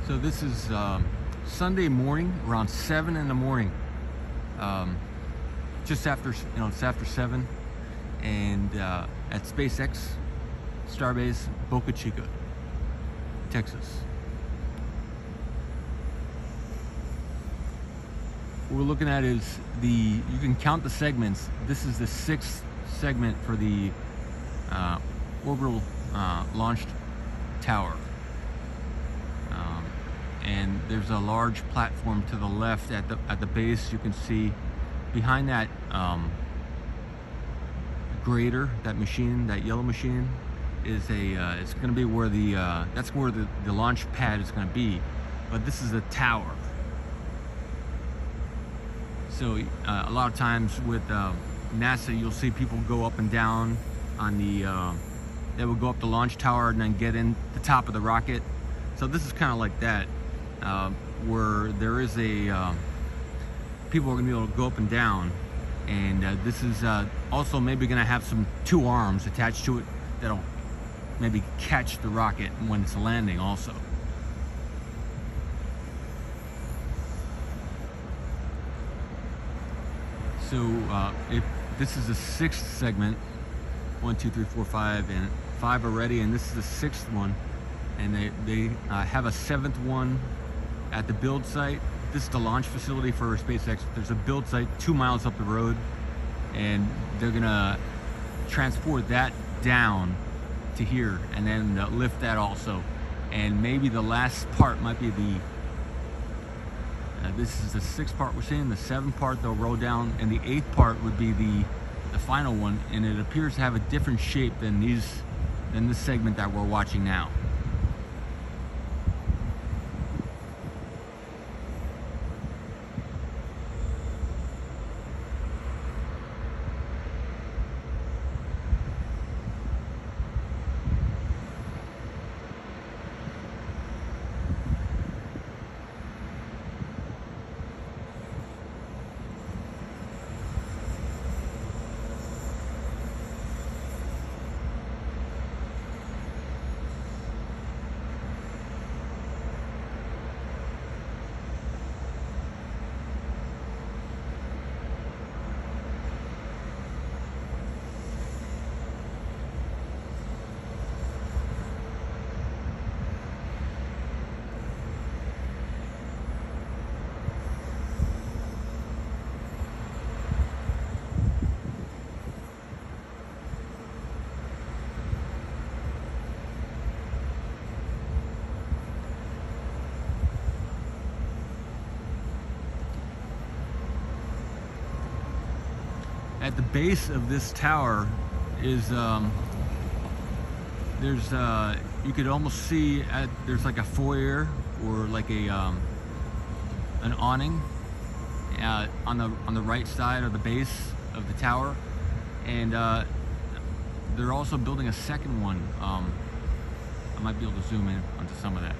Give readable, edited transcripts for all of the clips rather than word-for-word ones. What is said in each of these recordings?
So this is Sunday morning, around 7 in the morning. Just after, it's after 7, and at SpaceX, Starbase, Boca Chica, Texas. What we're looking at is you can count the segments. This is the 6th segment for the Orbital launched tower. And there's a large platform to the left at the base. You can see behind that grader, that machine, that yellow machine, is it's going to be where that's where the launch pad is going to be. But this is a tower. So a lot of times with NASA, you'll see people go up and down on they will go up the launch tower and then get in the top of the rocket. So this is kind of like that. Where there is people are going to be able to go up and down, and this is also maybe going to have two arms attached to it that'll maybe catch the rocket when it's landing also. So if this is the 6th segment, 1, 2, 3, 4, 5, and 5 already, and this is the 6th one, and they have a 7th one at the build site. This is the launch facility for SpaceX. There's a build site 2 miles up the road, and they're gonna transport that down to here and then lift that also. And maybe the last part might be this is the 6th part we're seeing. The 7th part they'll roll down, and the 8th part would be the final one. And it appears to have a different shape than this segment that we're watching now. At the base of this tower is you could almost see there's like a foyer or like an awning on the right side of the base of the tower, and they're also building a second one. I might be able to zoom in onto some of that.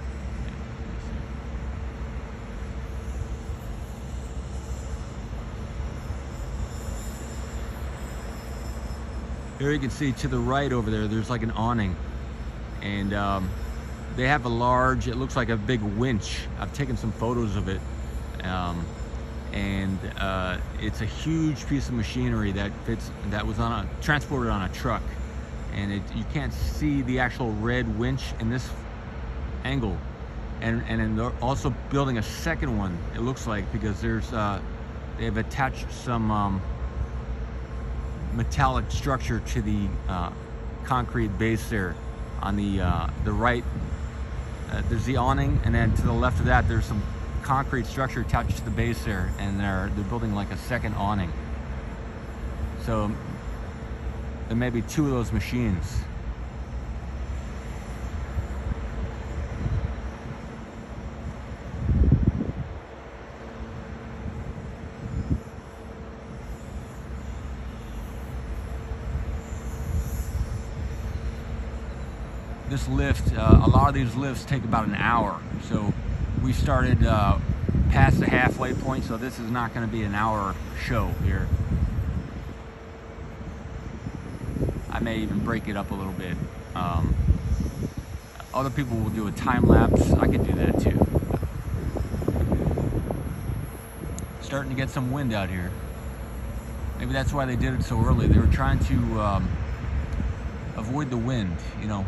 Here you can see to the right over there's like an awning, and they have a large, it looks like a big winch. I've taken some photos of it, and it's a huge piece of machinery that was transported on a truck, and you can't see the actual red winch in this angle, and they're also building a second one, it looks like, because they have attached some metallic structure to the concrete base there on the right. There's the awning, and then to the left of that there's some concrete structure attached to the base there, and they're building like a second awning. So there may be 2 of those machines. This lift, a lot of these lifts take about an hour. So we started past the halfway point, so this is not going to be an hour show here. I may even break it up a little bit. Other people will do a time lapse. I could do that too. starting to get some wind out here. Maybe that's why they did it so early. They were trying to avoid the wind, you know.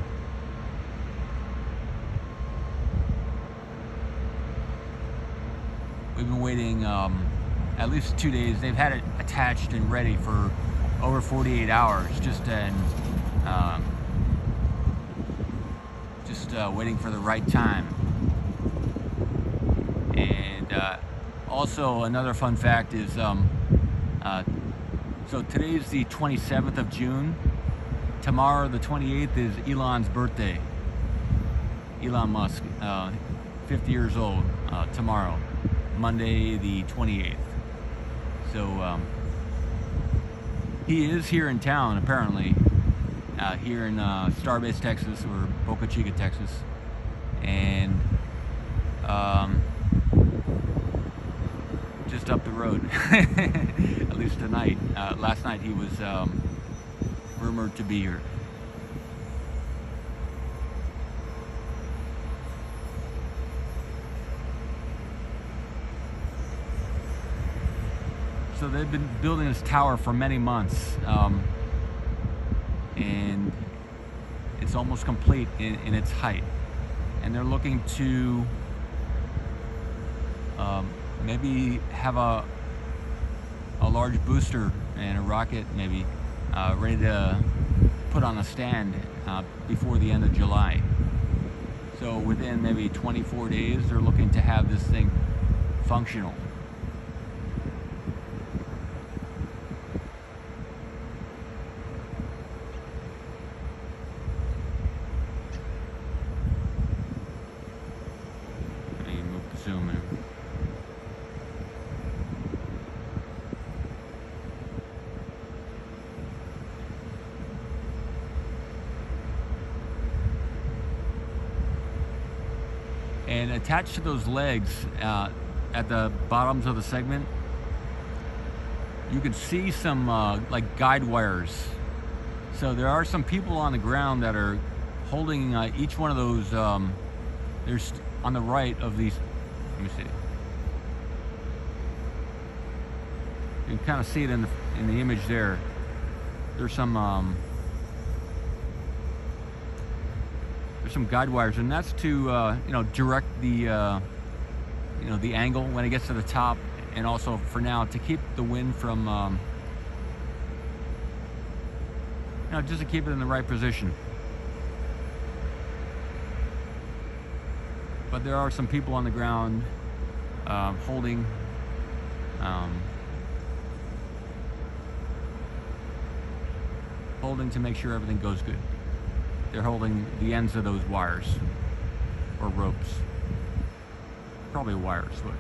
We've been waiting at least 2 days. They've had it attached and ready for over 48 hours, just waiting for the right time. And also another fun fact is, so today's the 27th of June. Tomorrow, the 28th, is Elon's birthday. Elon Musk, 50 years old, tomorrow, Monday the 28th. So he is here in town, apparently, here in Starbase, Texas, or Boca Chica, Texas. And just up the road, at least tonight. Last night he was rumored to be here. So they've been building this tower for many months, and it's almost complete in its height. And they're looking to maybe have a large booster and a rocket, maybe ready to put on a stand before the end of July. So within maybe 24 days, they're looking to have this thing functional. Let me move the zoom in. And attached to those legs at the bottoms of the segment, you can see some like guide wires. So there are some people on the ground that are holding each one of those. There's on the right of these. Let me see. You can kind of see it in the image there. There's some guide wires, and that's to you know, direct the you know, the angle when it gets to the top, and also for now to keep the wind from you know, just to keep it in the right position. But there are some people on the ground holding to make sure everything goes good. They're holding the ends of those wires or ropes. Probably wires, but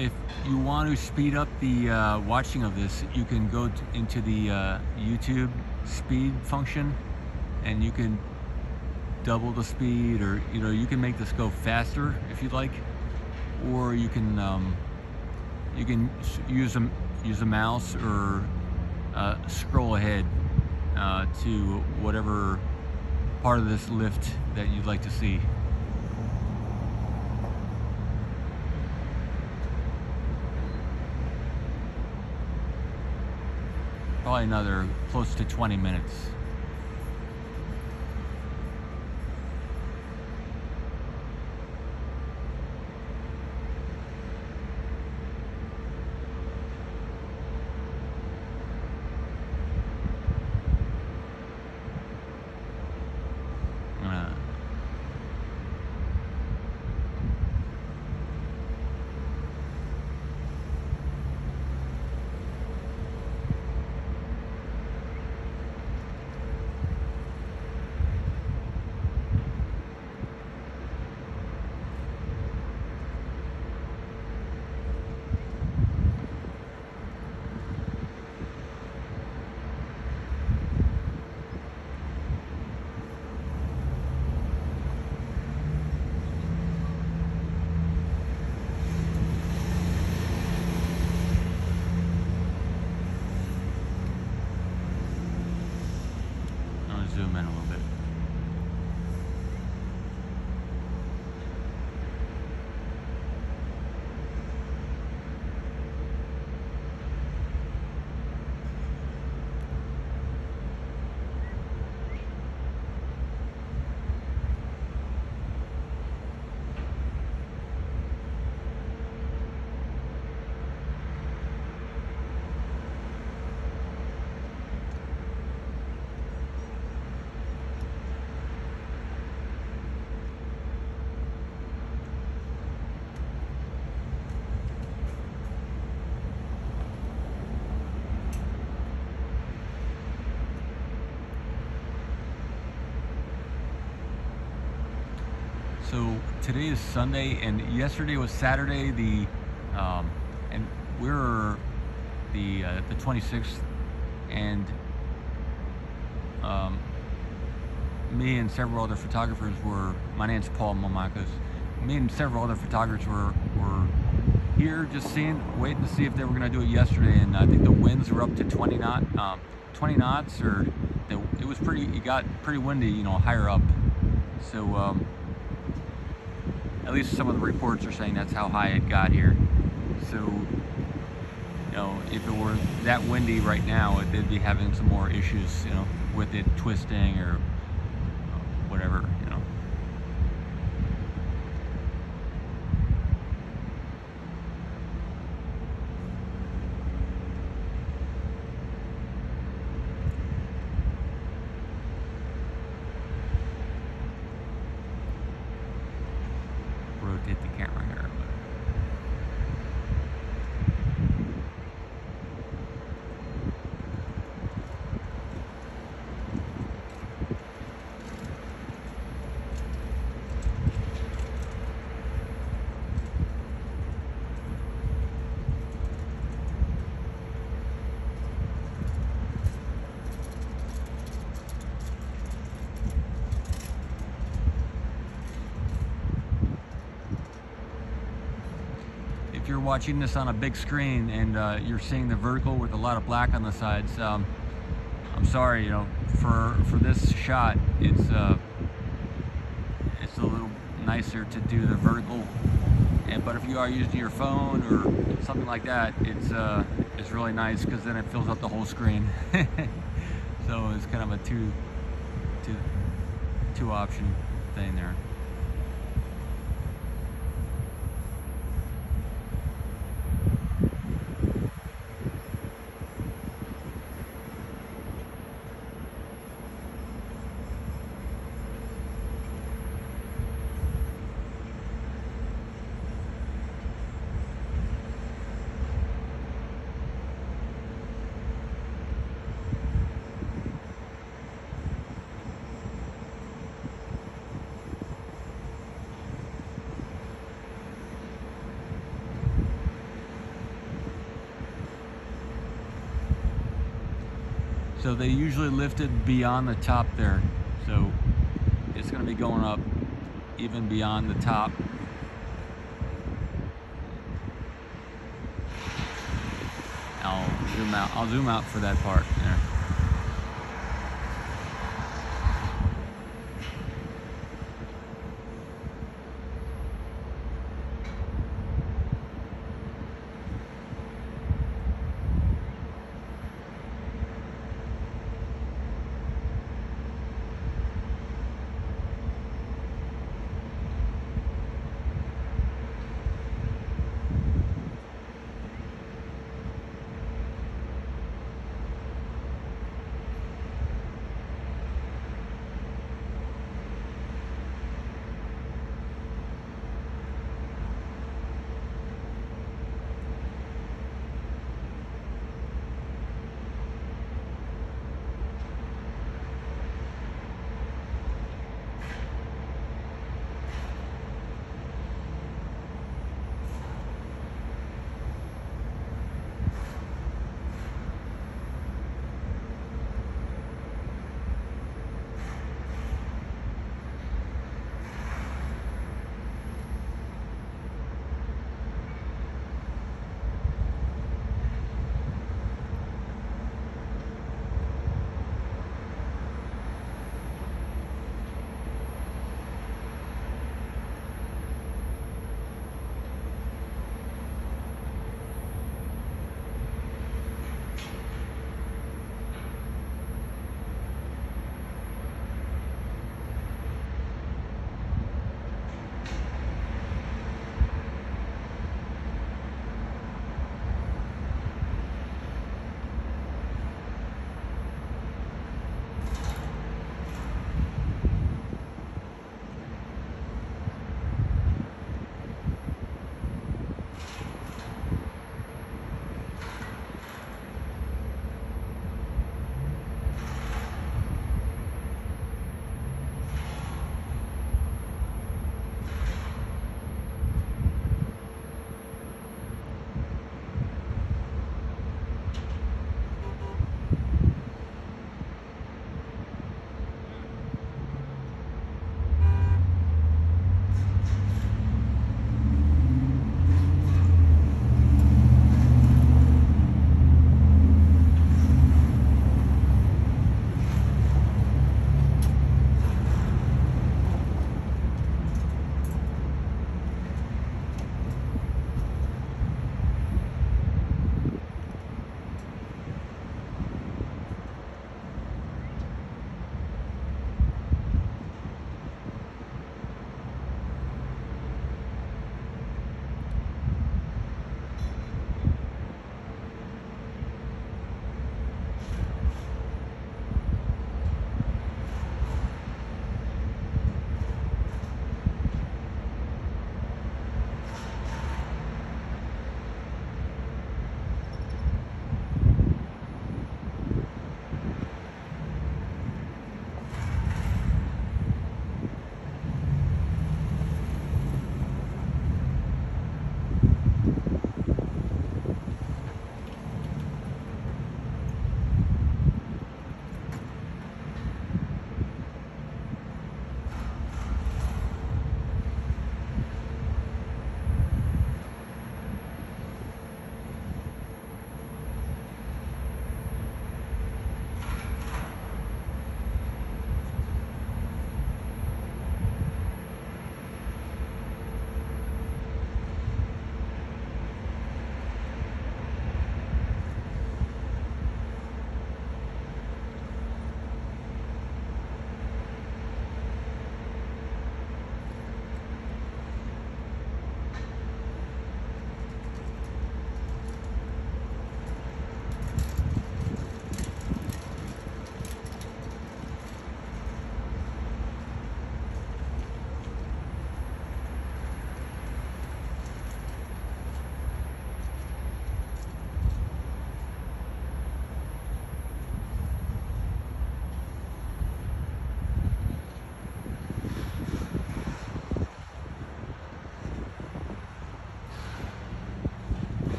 if you want to speed up the watching of this, you can go into the YouTube speed function, and you can double the speed, or you can make this go faster if you'd like, or you can use a mouse or scroll ahead to whatever part of this lift that you'd like to see. Probably another close to 20 minutes. Zoom in a little bit. So today is Sunday, and yesterday was Saturday. And we're the 26th, and me and several other photographers were. My name's Paul Mamakos. Me and several other photographers were here, just waiting to see if they were going to do it yesterday. And I think the winds were up to 20 knots, or it got pretty windy, higher up. So. At least some of the reports are saying that's how high it got here. So, if it were that windy right now, they'd be having some more issues, with it twisting or whatever, Rotate the camera here. If you're watching this on a big screen and you're seeing the vertical with a lot of black on the sides, I'm sorry, for this shot, it's a little nicer to do the vertical. But if you are using your phone or something like that, it's really nice, because then it fills up the whole screen. So it's kind of a two option thing there. So they usually lift it beyond the top there. So it's going to be going up even beyond the top. I'll zoom out for that part there.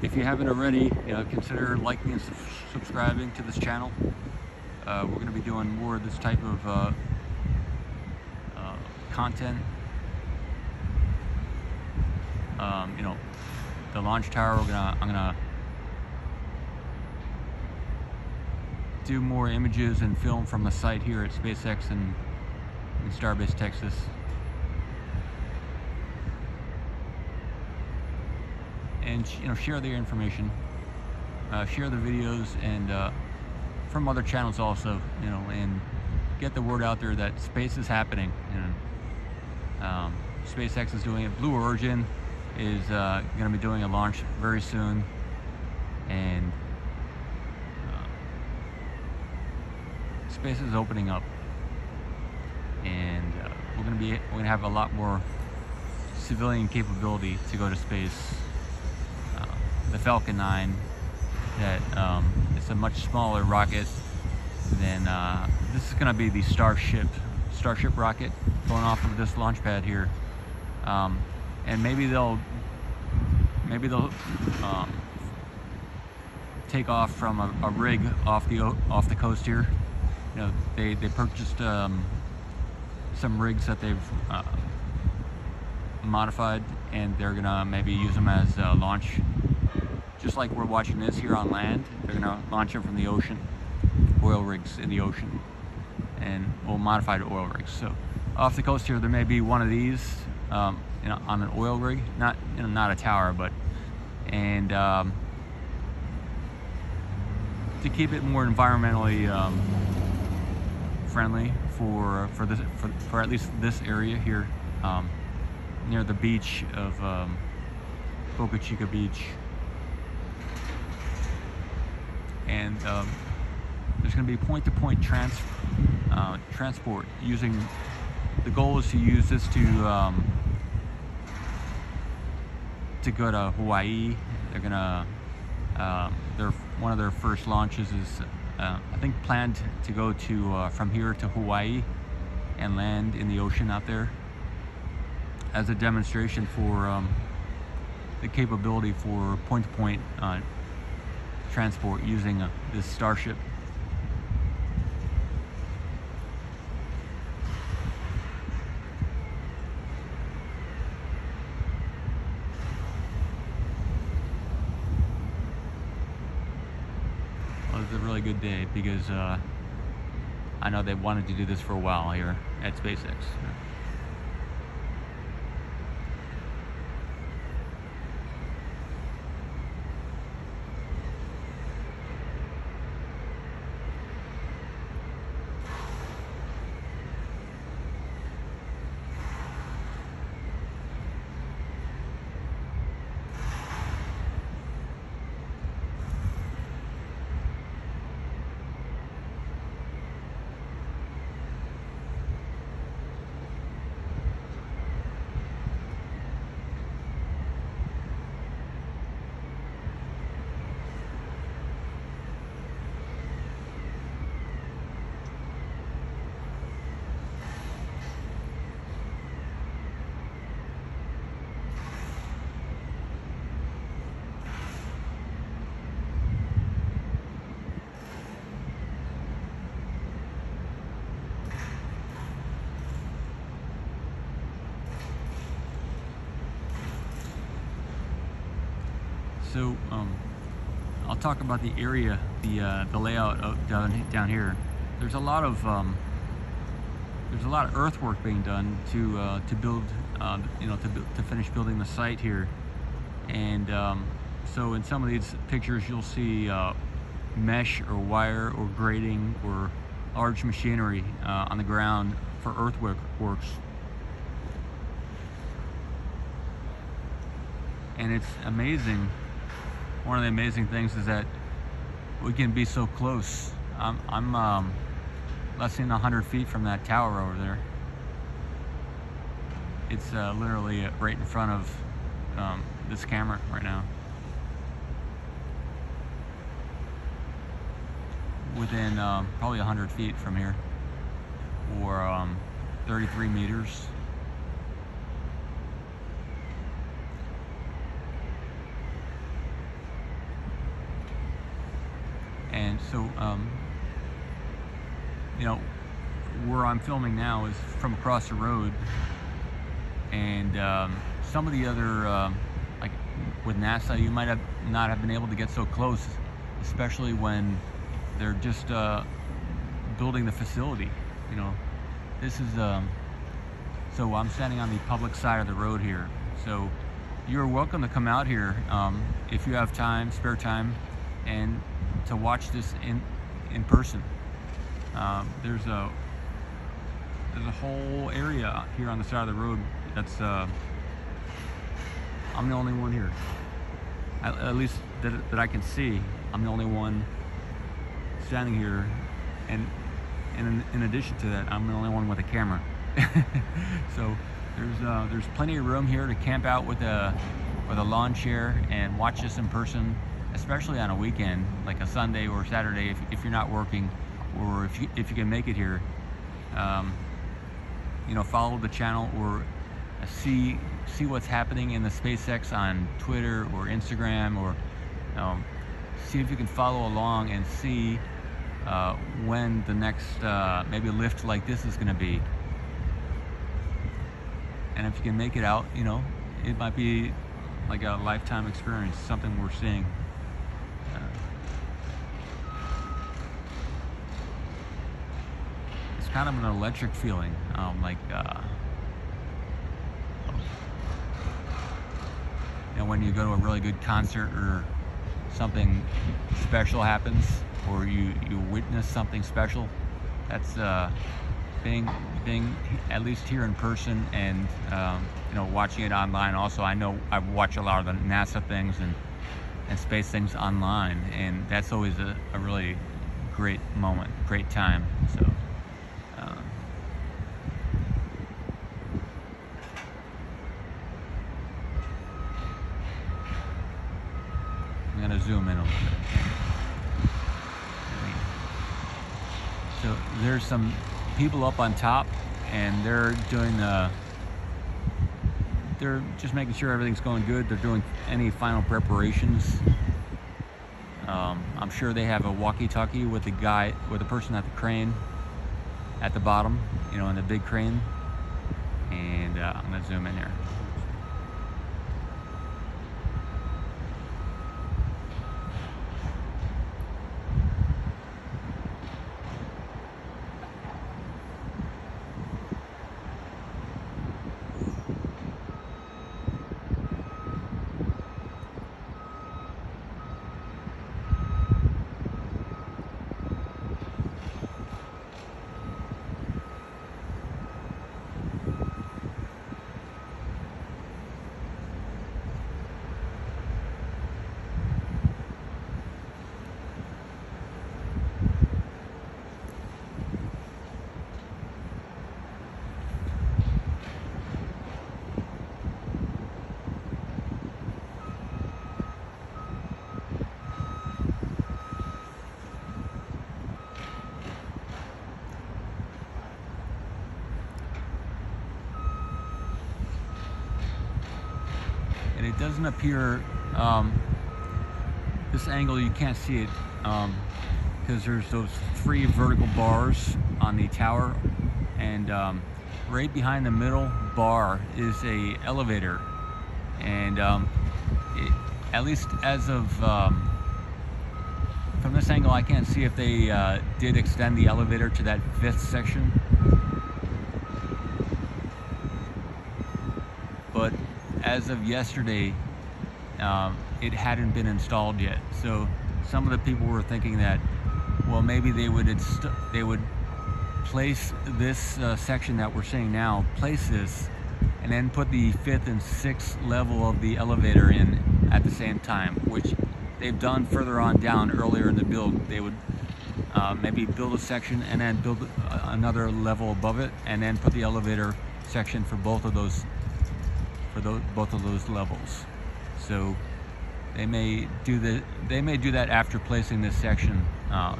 if you haven't already, consider liking and subscribing to this channel. We're going to be doing more of this type of content. The launch tower, I'm gonna do more images and film from the site here at SpaceX in Starbase, Texas. And share their information, share the videos, and from other channels also, and get the word out there that space is happening. SpaceX is doing it. Blue Origin is going to be doing a launch very soon, and space is opening up, and we're going to have a lot more civilian capability to go to space. The Falcon 9, that it's a much smaller rocket than this is going to be the Starship rocket going off of this launch pad here, and maybe they'll take off from a rig off the coast here. They purchased some rigs that they've modified, and they're gonna maybe use them as launch. Just like we're watching this here on land, they're gonna launch them from the ocean, oil rigs in the ocean, and we'll modify the oil rigs. So off the coast here, there may be one of these, on an oil rig, not a tower, but to keep it more environmentally friendly for at least this area here, near the beach of Boca Chica Beach. And there's going to be point-to-point transport using. The goal is to use this to go to Hawaii. They're gonna one of their first launches is I think planned to go to from here to Hawaii and land in the ocean out there as a demonstration for the capability for point-to-point transport using this Starship. Well, it's a really good day because I know they've wanted to do this for a while here at SpaceX. So I'll talk about the area, the layout of down here. There's a lot of earthwork being done to build, to finish building the site here, and so in some of these pictures you'll see mesh or wire or grating or large machinery on the ground for earthworks. And it's amazing. One of the amazing things is that we can be so close. I'm less than 100 feet from that tower over there. It's literally right in front of this camera right now. Within probably 100 feet from here, or 33 meters. And so, you know, where I'm filming now is from across the road, and some of the other, like with NASA, you might not have been able to get so close, especially when they're just building the facility. You know, this is so I'm standing on the public side of the road here. So you're welcome to come out here if you have time, spare time, and to watch this in person. There's a whole area here on the side of the road that's I'm the only one here, at least that I can see. I'm the only one standing here, and in addition to that, I'm the only one with a camera. So there's plenty of room here to camp out with a lawn chair and watch this in person, especially on a weekend like a Sunday or Saturday if you're not working, or if you can make it here. You know, follow the channel or see what's happening in the SpaceX on Twitter or Instagram, or see if you can follow along and see when the next maybe lift like this is going to be. And if you can make it out, you know, it might be like a lifetime experience, something we're seeing. It's kind of an electric feeling, like you know, when you go to a really good concert or something special happens, or you witness something special. That's being at least here in person, and you know, watching it online. Also, I know I watch a lot of the NASA things and space things online, and that's always a really great moment, great time. So I'm gonna zoom in a little bit. So there's some people up on top, and they're doing they're just making sure everything's going good. They're doing any final preparations. I'm sure they have a walkie-talkie with the person at the crane at the bottom, you know, in the big crane. And I'm gonna zoom in here. And it doesn't appear, this angle you can't see it, because there's those 3 vertical bars on the tower, and right behind the middle bar is a elevator, and at least as of from this angle, I can't see if they did extend the elevator to that 5th section, but as of yesterday, it hadn't been installed yet. So some of the people were thinking that, well, maybe they would place this section that we're seeing now, place this, and then put the 5th and 6th level of the elevator in at the same time, which they've done further on down earlier in the build. They would maybe build a section and then build another level above it, and then put the elevator section for both of those levels. So they may do that after placing this section,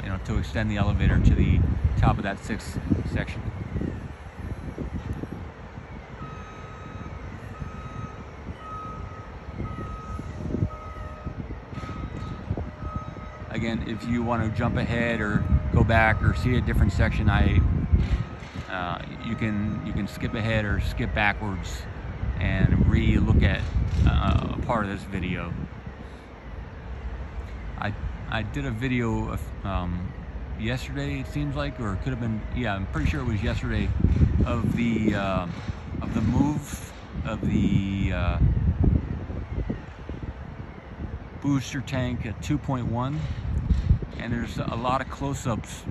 you know, to extend the elevator to the top of that 6th section. again, if you want to jump ahead or go back or see a different section, you can skip ahead or skip backwards and re-look at a part of this video. I did a video of, yesterday, it seems like, or it could have been, yeah, I'm pretty sure it was yesterday, of the move of the booster tank at 2.1, and there's a lot of close-ups.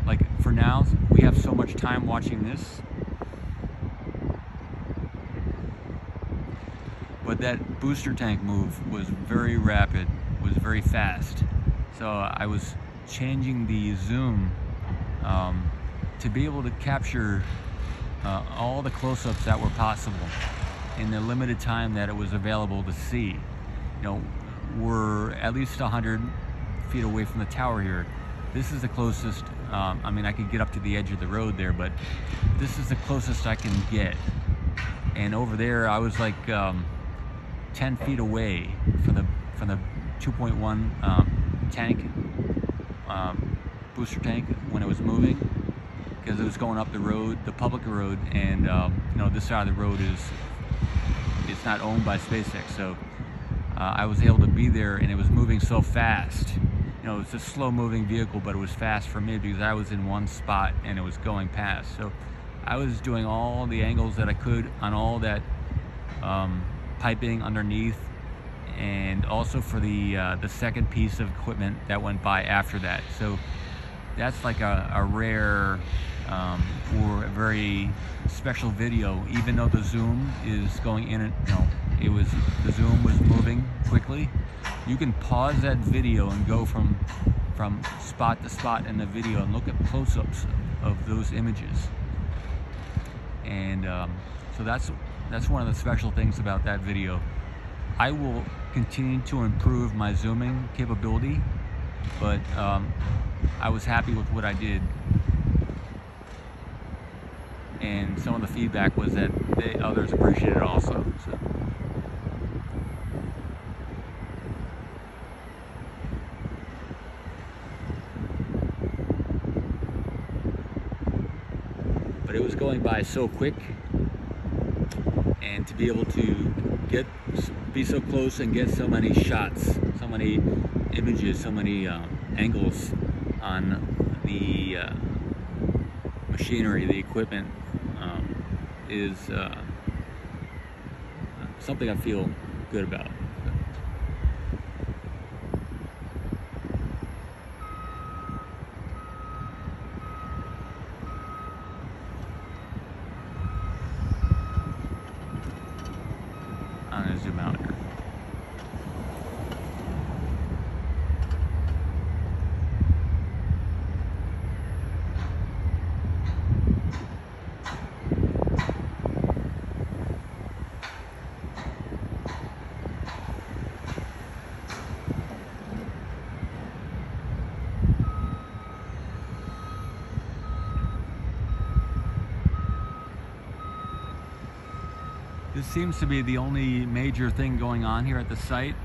Like for now, we have so much time watching this, but that booster tank move was very rapid, was very fast. So I was changing the zoom to be able to capture all the close-ups that were possible in the limited time that it was available to see. You know, we're at least 100 feet away from the tower here. This is the closest. I mean, I could get up to the edge of the road there, but this is the closest I can get. And over there, I was like 10 feet away from the 2.1 tank, booster tank, when it was moving, because it was going up the road, the public road, and you know, this side of the road it's not owned by SpaceX, so I was able to be there, and it was moving so fast. You know, it's a slow-moving vehicle, but it was fast for me because I was in one spot and it was going past. So I was doing all the angles that I could on all that piping underneath, and also for the second piece of equipment that went by after that. So that's like a rare or a very special video, even though the zoom is going in and, you know, the zoom was moving quickly. You can pause that video and go from spot to spot in the video and look at close-ups of those images. And so that's one of the special things about that video. I will continue to improve my zooming capability, but I was happy with what I did. And some of the feedback was that others appreciated it also. So. But it was going by so quick, and to be able to be so close and get so many shots, so many images, so many angles on the machinery, the equipment, is something I feel good about. I'm gonna zoom out here. This seems to be the only major thing going on here at the site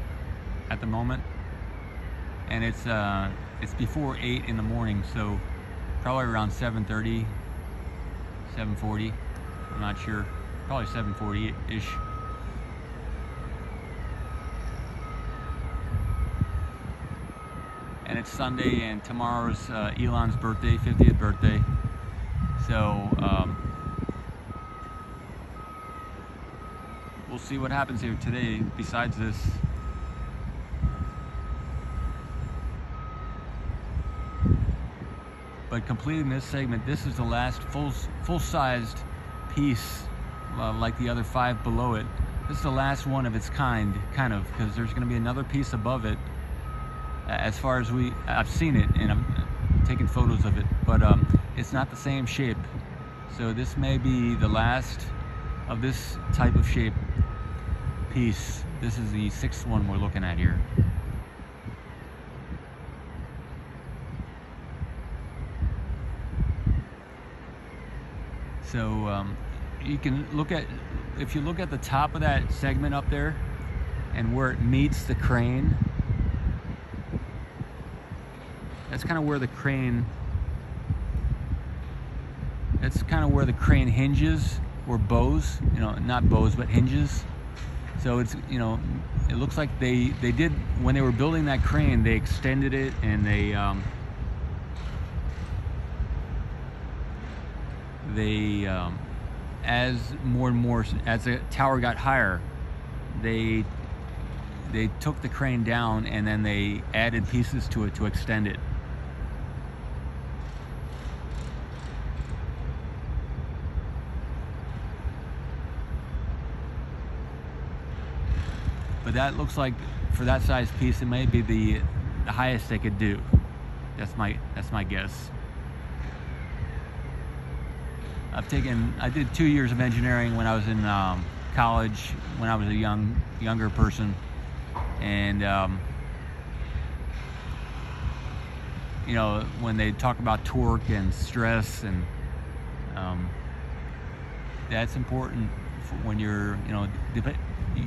at the moment, and it's before 8 in the morning, so probably around 7:30, 7:40. I'm not sure, probably 7:40-ish. And it's Sunday, and tomorrow's Elon's birthday, 50th birthday. So we'll see what happens here today besides this. But completing this segment, this is the last full-sized piece, like the other 5 below it. This is the last one of its kind of, because there's going to be another piece above it. As far as I've seen it, and I'm taking photos of it, but it's not the same shape. So this may be the last of this type of shape piece. This is the 6th one we're looking at here. So you can look at, if you look at the top of that segment up there and where it meets the crane, that's kind of where the crane. That's kind of where the crane hinges, or bows. You know, not bows, but hinges. So it's, you know, it looks like they did, when they were building that crane, they extended it, and they as more and more, as the tower got higher, they took the crane down, and then they added pieces to it to extend it. But that looks like, for that size piece, it may be the highest they could do. That's my guess. I did 2 years of engineering when I was in college, when I was a younger person, and you know, when they talk about torque and stress, and that's important when you're, you know,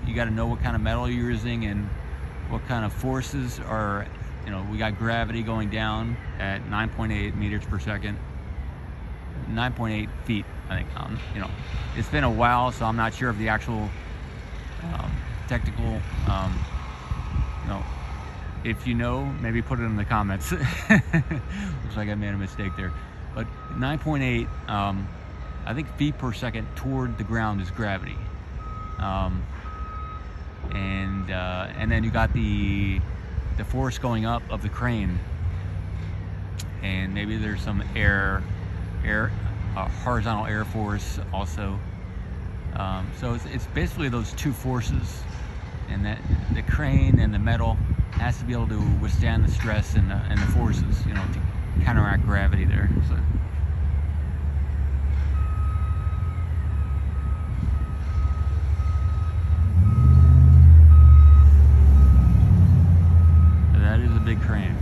you got to know what kind of metal you're using and what kind of forces are, you know, we got gravity going down at 9.8 meters per second, 9.8 feet, I think. You know, it's been a while, so I'm not sure of the actual technical, you know, if you know, maybe put it in the comments. Looks like I made a mistake there. But 9.8, I think, feet per second toward the ground is gravity. And then you got the force going up of the crane, and maybe there's some horizontal air force also. So it's basically those two forces, and that the crane and the metal has to be able to withstand the stress and the forces, you know, to counteract gravity there. So. That is a big crane.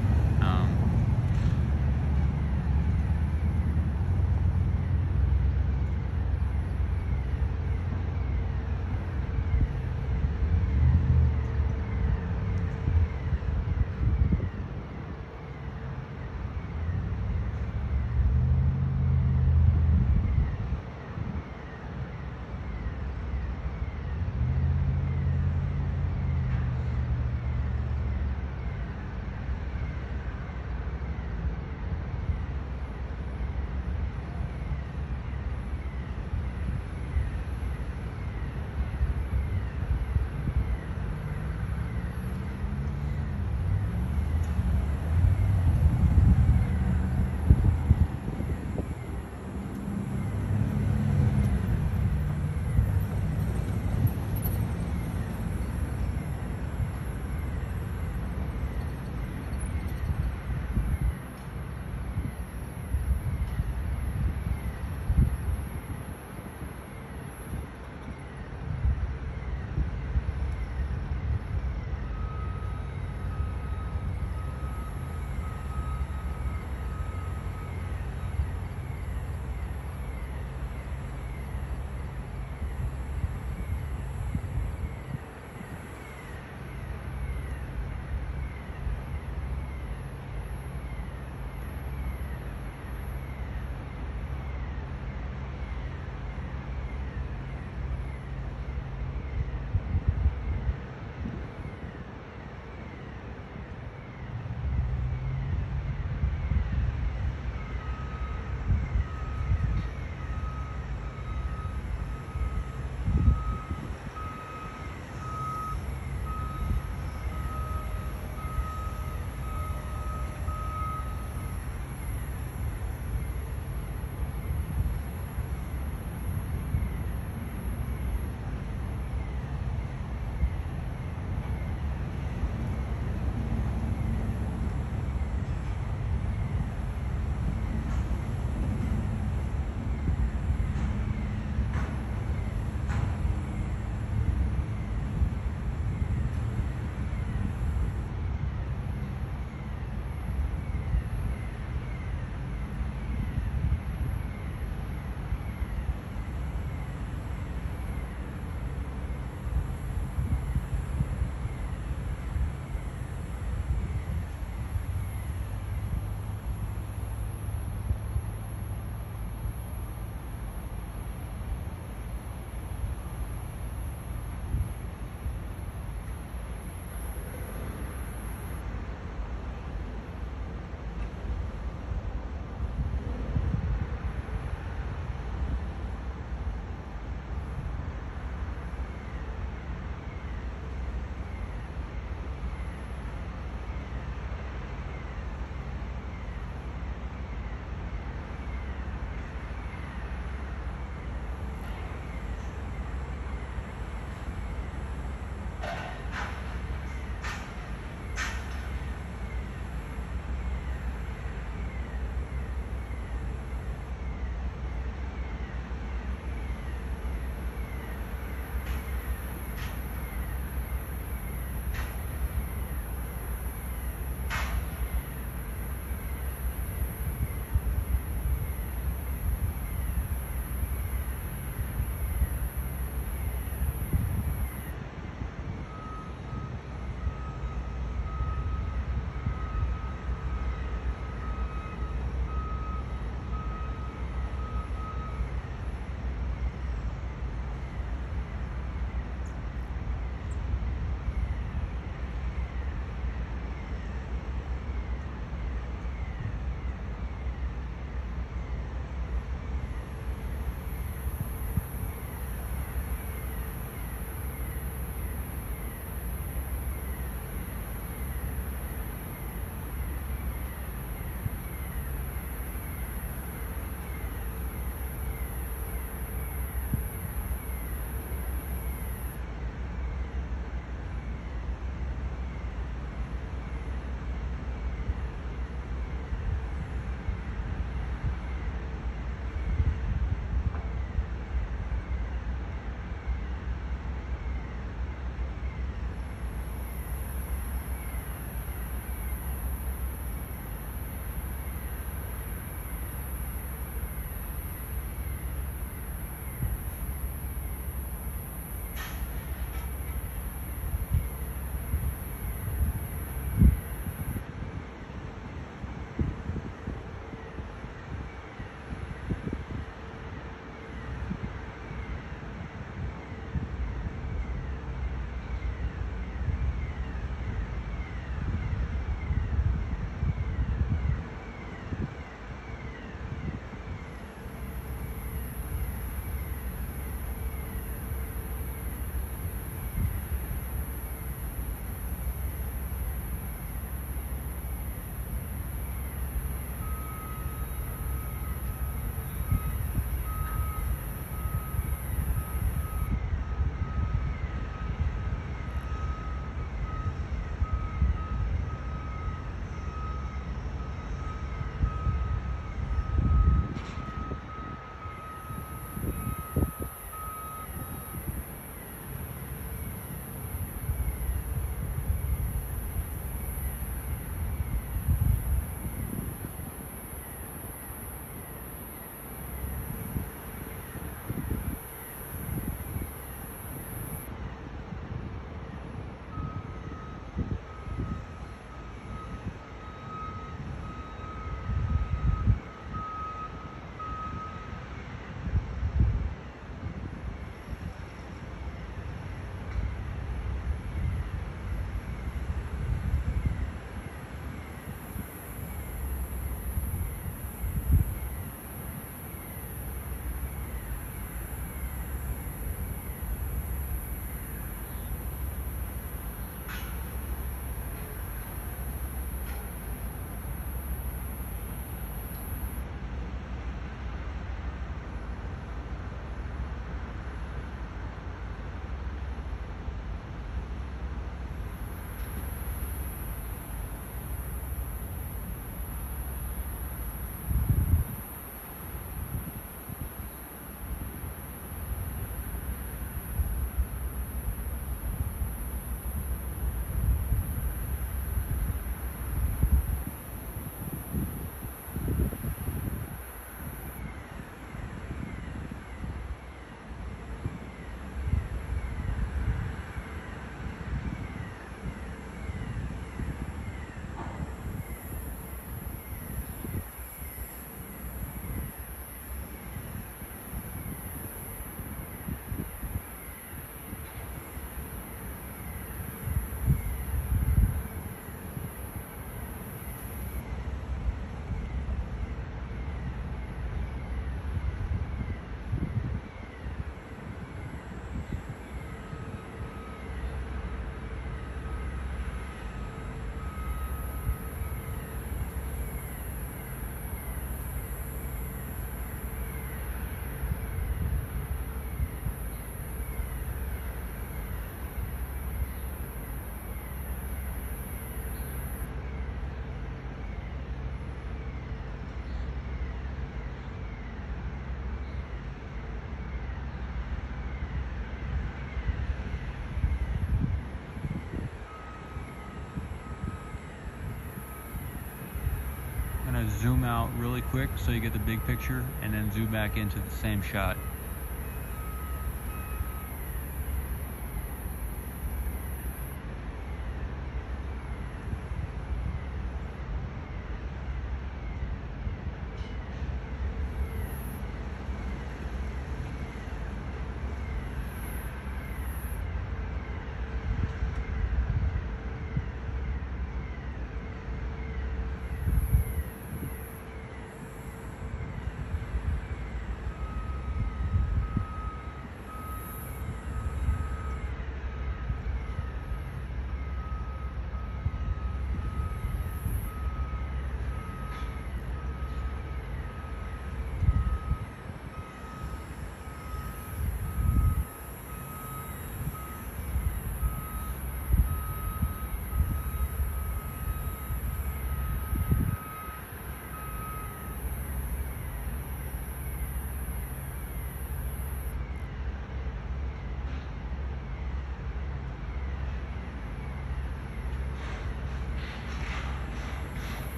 want to zoom out really quick so you get the big picture, and then zoom back into the same shot.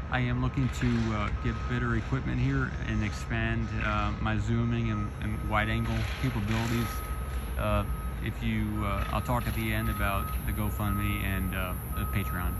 I am looking to get better equipment here and expand my zooming and wide angle capabilities. I'll talk at the end about the GoFundMe and the Patreon.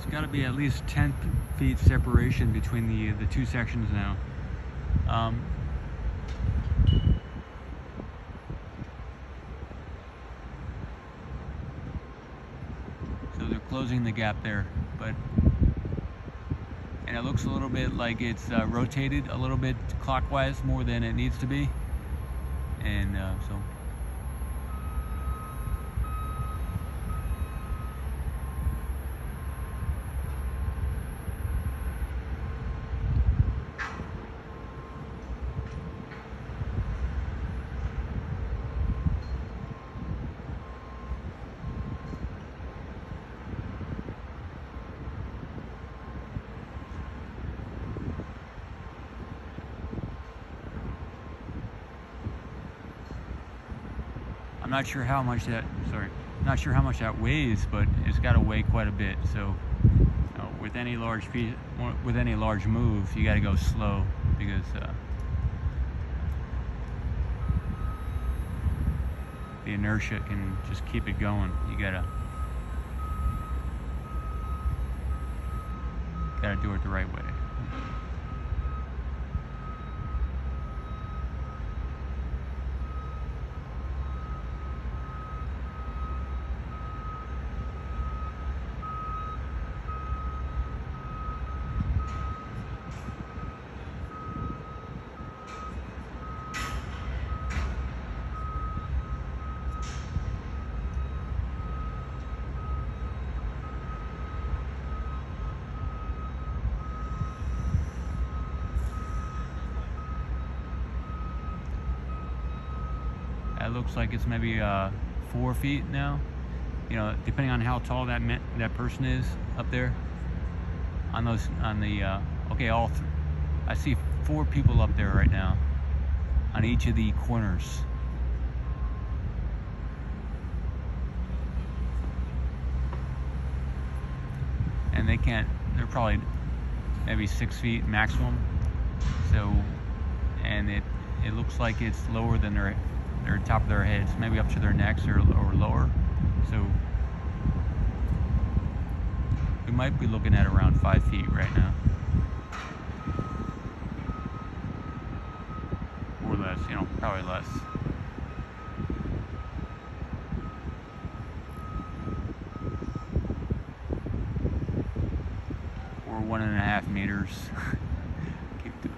It's got to be at least 10 feet separation between the two sections now. So they're closing the gap there, and it looks a little bit like it's rotated a little bit clockwise more than it needs to be, and so. I'm not sure how much that, not sure how much that weighs, but it's got to weigh quite a bit. So with any large piece, with any large move, you got to go slow, because the inertia can just keep it going. You gotta do it the right way. It looks like it's maybe 4 feet now. You know, depending on how tall that person is up there. On those, okay, I see 4 people up there right now, on each of the corners. And they're probably maybe 6 feet maximum. So, and it looks like it's lower than their top of their heads, maybe up to their necks or lower. So we might be looking at around 5 feet right now, or less. You know, probably less. Or 1.5 meters. Keep doing.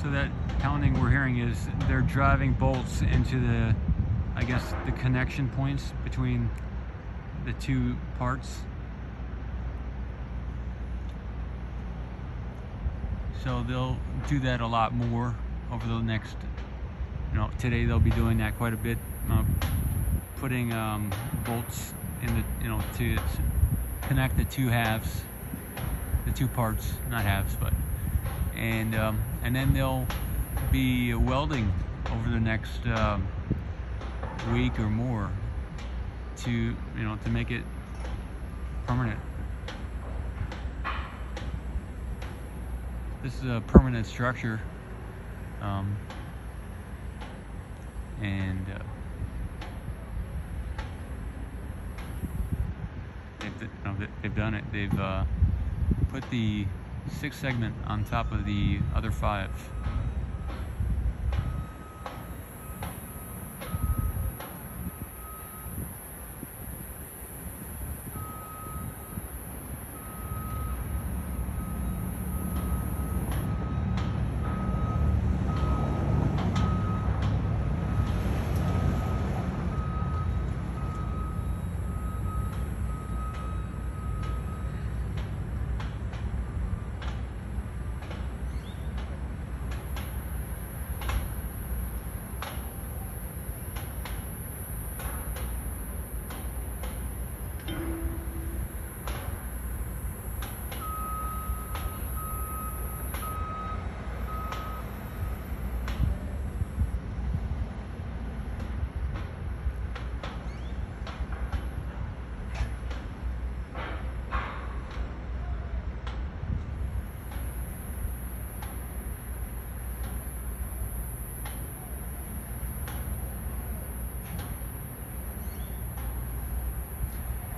So that pounding we're hearing is they're driving bolts into the, I guess, the connection points between the two parts. So they'll do that a lot more over the next, today they'll be doing that quite a bit, putting bolts in the, to connect the two halves, the two parts, not halves, but, and then they'll be welding over the next week or more to, to make it permanent. This is a permanent structure, and they've done it. They've put the 6th segment on top of the other 5.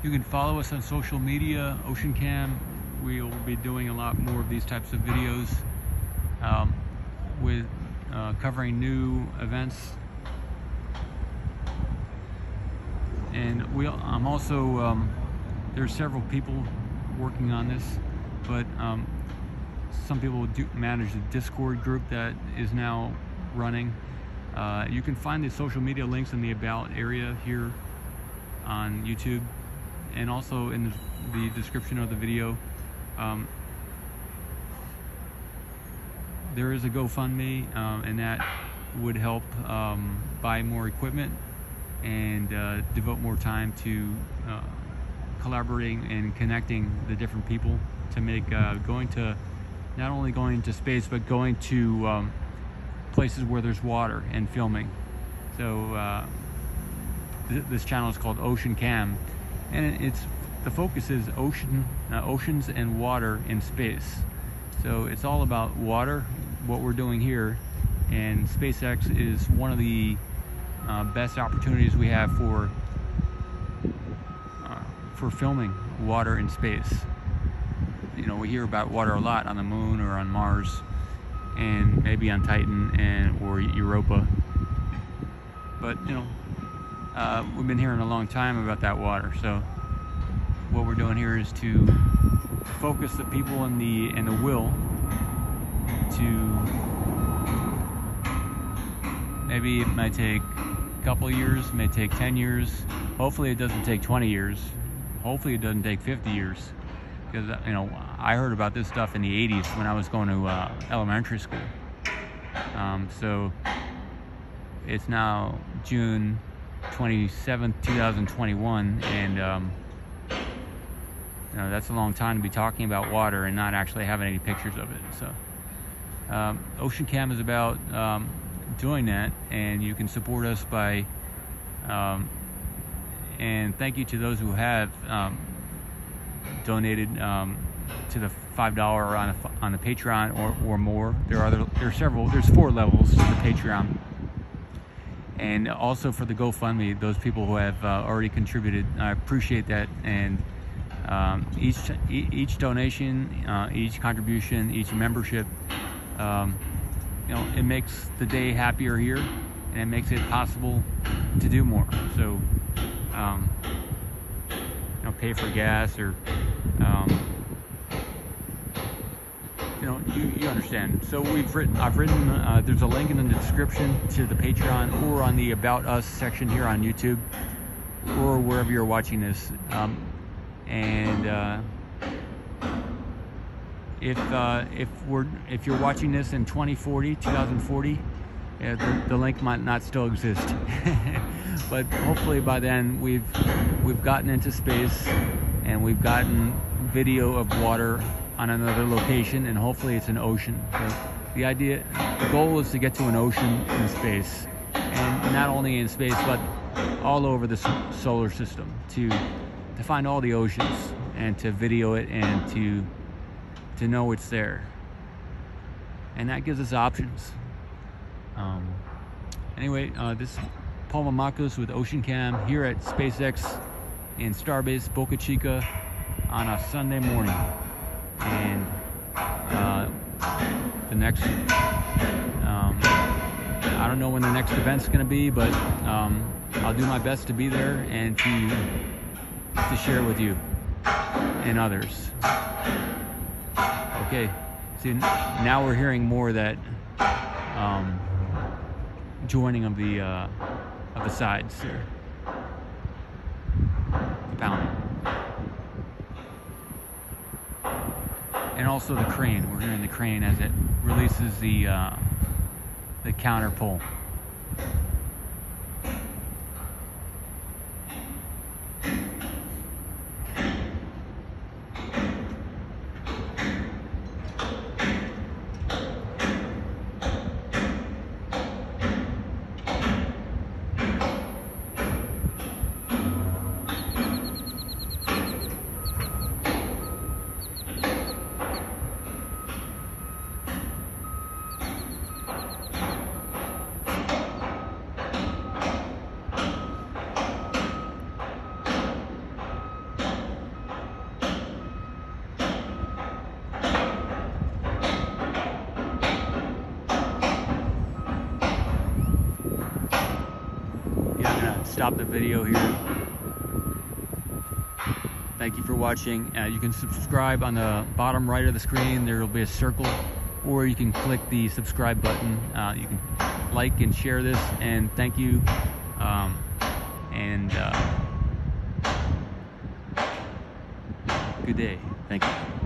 You can follow us on social media, Ocean Cam. We'll be doing a lot more of these types of videos with covering new events. And I'm also, there's several people working on this, but some people do manage the Discord group that is now running. You can find the social media links in the About area here on YouTube, and also in the description of the video. There is a GoFundMe, and that would help buy more equipment and devote more time to collaborating and connecting the different people to make not only going into space, but going to places where there's water and filming. So this channel is called Ocean Cam, and the focus is oceans and water in space. So it's all about water, what we're doing here, and SpaceX is one of the best opportunities we have for filming water in space. We hear about water a lot on the moon or on Mars, and maybe on Titan or Europa, but we've been hearing a long time about that water. So what we're doing here is to focus the people and the will to, maybe it might take a couple of years, it may take 10 years. Hopefully it doesn't take 20 years. Hopefully it doesn't take 50 years. Because I heard about this stuff in the 80s when I was going to elementary school. So it's now June 27th, 2021, and that's a long time to be talking about water and not actually having any pictures of it. So Ocean Cam is about doing that, and you can support us by and thank you to those who have donated to the $5 on the Patreon or more. There's 4 levels to the Patreon. And also for the GoFundMe, those people who have already contributed, I appreciate that. And each donation, each contribution, each membership, it makes the day happier here, and it makes it possible to do more. So, pay for gas or you know, you understand. So I've written, there's a link in the description to the Patreon or on the About Us section here on YouTube or wherever you're watching this. If you're watching this in 2040, the link might not still exist. But hopefully by then we've gotten into space and we've gotten video of water on another location, and hopefully it's an ocean. So the goal is to get to an ocean in space, and not only in space but all over the solar system, to find all the oceans and to video it and to know it's there. And that gives us options. Anyway, this is Paul Mamakos with Ocean Cam here at SpaceX in Starbase, Boca Chica on a Sunday morning. And the next, I don't know when the next event's going to be, but I'll do my best to be there and to share with you and others. Okay, see, now we're hearing more of that joining of the sides there, the pounding, and also the crane. We're hearing the crane as it releases the counter pull. Stop the video here. Thank you for watching. You can subscribe on the bottom right of the screen. There will be a circle, or you can click the subscribe button. You can like and share this, and thank you. Good day. Thank you.